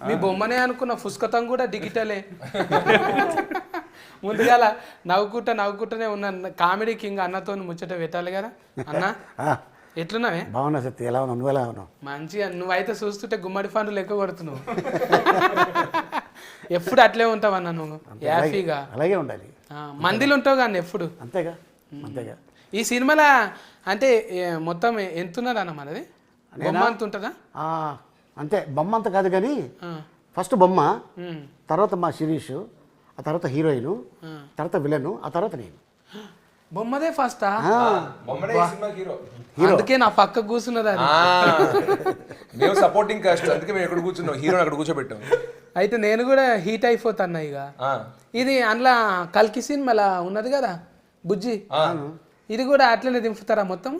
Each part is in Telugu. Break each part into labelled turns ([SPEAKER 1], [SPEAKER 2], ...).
[SPEAKER 1] మీ బొమ్మనే అనుకున్న పుస్తకం కూడా డిజిటలే. ముందుగాల నవ్వుకుంటూనే ఉన్న కామెడీ కింగ్ అన్నతో ముచ్చట పెట్టాలి కదా అన్న. ఎట్లున్నావే?
[SPEAKER 2] బాగున్నా సత్తి, ఎలా ఉన్నావు? నువ్వు ఎలా ఉన్నావు?
[SPEAKER 1] మంచిగా. నువ్వైతే చూస్తుంటే గుమ్మడి పండ్లు లెక్క కొడుతున్నావు. ఎప్పుడు అట్లే ఉంటావు అన్న నువ్వు, హ్యాపీగా.
[SPEAKER 2] అలాగే ఉండాలి.
[SPEAKER 1] మందిలో ఉంటావు కానీ ఎప్పుడు.
[SPEAKER 2] అంతేగా అంతేగా.
[SPEAKER 1] ఈ సినిమాలో అంటే మొత్తం ఎంత ఉన్నది అన్న మనది? బొమ్మ అంత ఉంటుందా?
[SPEAKER 2] అంతే, బొమ్మ అంత కాదు కానీ ఫస్ట్ బొమ్మ, తర్వాత మా శిరీష్, ఆ తర్వాత హీరోయిన్, తర్వాత విలన్, ఆ తర్వాత నేను.
[SPEAKER 1] బొమ్మదే ఫస్టా?
[SPEAKER 3] హీరో.
[SPEAKER 1] అందుకే నా పక్క కూర్చున్నది అది.
[SPEAKER 3] మేము సపోర్టింగ్ కాస్ట్, అందుకే మేము ఎక్కడ కూర్చున్నాం, హీరోని అక్కడ కూర్చోబెట్టాం.
[SPEAKER 1] అయితే నేను కూడా హీట్ అయిపోతాను ఇక. ఇది అందులో కల్కి సినిమాలా ఉన్నది కదా బుజ్జి, ఇది కూడా అట్లనే దింపుతారా మొత్తం?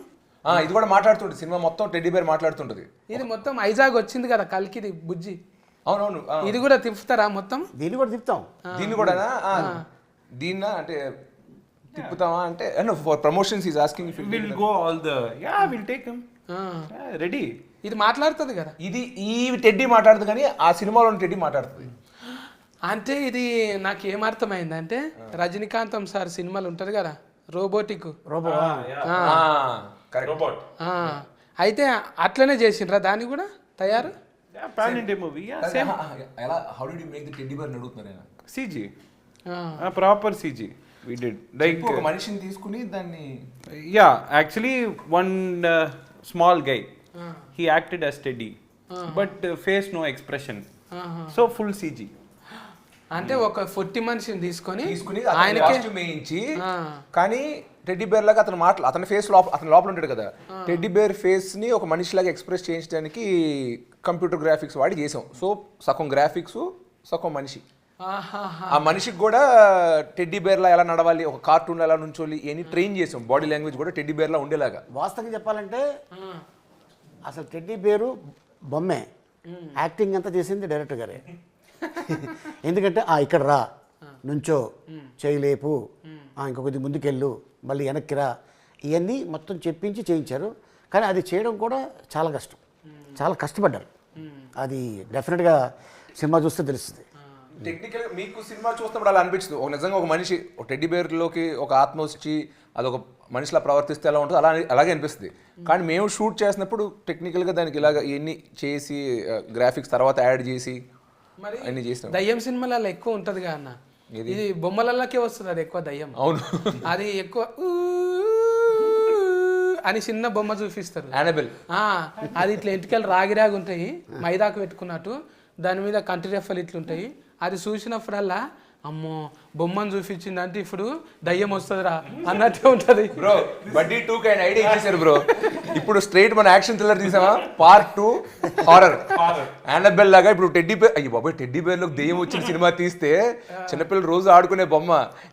[SPEAKER 3] ఇది కూడా మాట్లాడుతుంటది, సినిమా మొత్తం టెడ్డీ బేర్ మాట్లాడుతుంటది.
[SPEAKER 1] ఇది మొత్తం ఐజాగ్ వచ్చింది కదా కల్కిది బుజ్జి.
[SPEAKER 3] అవునవును.
[SPEAKER 1] ఇది కూడా తిప్పుతారా మొత్తం?
[SPEAKER 2] దీన్ని కూడా తిప్పుతాం.
[SPEAKER 3] దీన్ని కూడా దీన్న అంటే తిప్పుతామా అంటే for promotions is asking if
[SPEAKER 4] will go all the will take him ready.
[SPEAKER 1] ఇది మాట్లాడుతుంది కదా.
[SPEAKER 3] ఇది ఈ టెడ్డీ మాట్లాడుతుంది కానీ ఆ సినిమాలో టెడ్డీ మాట్లాడుతుంది.
[SPEAKER 1] అంటే ఇది నాకు ఏమర్థమైంది అంటే రజనీకాంతం సార్ సినిమాలు ఉంటుంది కదా రోబోటిక్
[SPEAKER 3] రోబోట్,
[SPEAKER 1] అయితే అట్లనే చేసిండ్రా దాన్ని కూడా తయారు?
[SPEAKER 4] Pan India movie. సేమ్.
[SPEAKER 3] ఎలా how did you make the teddy bear అడుగుతున్నారు ఆయన.
[SPEAKER 4] CG, proper CG we did, like
[SPEAKER 3] ఒక మనిషిని తీసుకుని దాన్ని.
[SPEAKER 4] yeah, actually one small guy, he acted as Teddy, but face no expression, so full CG.
[SPEAKER 1] అంటే ఒక 40 మనిషిని తీసుకొని
[SPEAKER 3] ఆయనకి కాస్ట్యూమ్ వేయించి, కానీ టెడ్డీ బేర్ లాగా అతని ఫేస్ అతని లోపల ఉంటాడు కదా, టెడ్డీ బేర్ ఫేస్ ని ఒక మనిషిలాగా ఎక్స్ప్రెస్ చేయించడానికి కంప్యూటర్ గ్రాఫిక్స్ వాడి చేసాం. సో సగం గ్రాఫిక్స్ సగం మనిషి. ఆ మనిషికి కూడా టెడ్డీ బేర్లా ఎలా నడవాలి, ఒక కార్టూన్ ఎలా నుంచోలి ఇవన్నీ ట్రైన్ చేసాం. బాడీ లాంగ్వేజ్ కూడా టెడ్డీ బేర్లా ఉండేలాగా.
[SPEAKER 2] వాస్తవంగా చెప్పాలంటే అసలు టెడ్డీ బేరు బొమ్మే, యాక్టింగ్ అంతా చేసింది డైరెక్టర్ గారే. ఎందుకంటే ఇక్కడ రా, నుంచో, చేయలేపు, ఇంకొకటి ముందుకెళ్ళు, మళ్ళీ వెనక్కి రా, ఇవన్నీ మొత్తం చెప్పించి చేయించారు. కానీ అది చేయడం కూడా చాలా కష్టం, చాలా కష్టపడ్డారు. అది డెఫినెట్గా సినిమా చూస్తే తెలుస్తుంది.
[SPEAKER 3] టెక్నికల్ మీకు సినిమా చూస్తున్నప్పుడు అలా అనిపించదు, ఒక నిజంగా ఒక మనిషి ఒక టెడ్డీ బేర్లోకి ఒక ఆత్మ వచ్చి అదొక మనిషిలా ప్రవర్తిస్తే ఎలా ఉంటుందో అలాగే అనిపిస్తుంది. కానీ మేము షూట్ చేసినప్పుడు టెక్నికల్గా దానికి ఇలాగ ఇవన్నీ చేసి గ్రాఫిక్స్ తర్వాత యాడ్ చేసి అన్ని చేసినాం.
[SPEAKER 1] దయ్యం సినిమాలలో ఎక్కువ ఉంటుంది కదా అన్న, ఇది బొమ్మలకే వస్తుంది అది ఎక్కువ దయ్యం.
[SPEAKER 3] అవును,
[SPEAKER 1] అది ఎక్కువ అని చిన్న బొమ్మ చూపిస్తారు
[SPEAKER 3] యానబెల్.
[SPEAKER 1] అది ఇట్లా ఎంటికలు రాగి ఉంటాయి మైదాకు పెట్టుకున్నట్టు, దాని మీద కంటి రెఫలు ఇట్లుంటాయి. అది చూసినప్పుడల్లా అమ్మో బొమ్మను చూపించింది అంటే ఇప్పుడు దయ్యం వస్తుందిరా అన్నట్టే ఉంటుంది.
[SPEAKER 3] బ్రో బడ్డీ 2 కైనా ఐడియా ఇచ్చేసారు బ్రో. ఇప్పుడు స్ట్రైట్ మన యాక్షన్ థ్రిల్లర్ తీసామా, పార్ట్ 2 హారర్ యానబెల్ లాగా. ఇప్పుడు టెడ్డీ బేర్, అయ్యి బాబాయ్ టెడ్డీ బేర్ లోకి దెయ్యం వచ్చిన సినిమా తీస్తే చిన్నపిల్లలు రోజు ఆడుకునే బొమ్మ,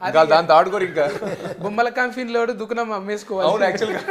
[SPEAKER 3] ఇంకా దాంతో ఆడుకోరు. ఇంకా
[SPEAKER 1] బొమ్మల కంపెనీలో దుకాణం అమ్మేసుకోవాలి.
[SPEAKER 3] అవును, యాక్చువల్గా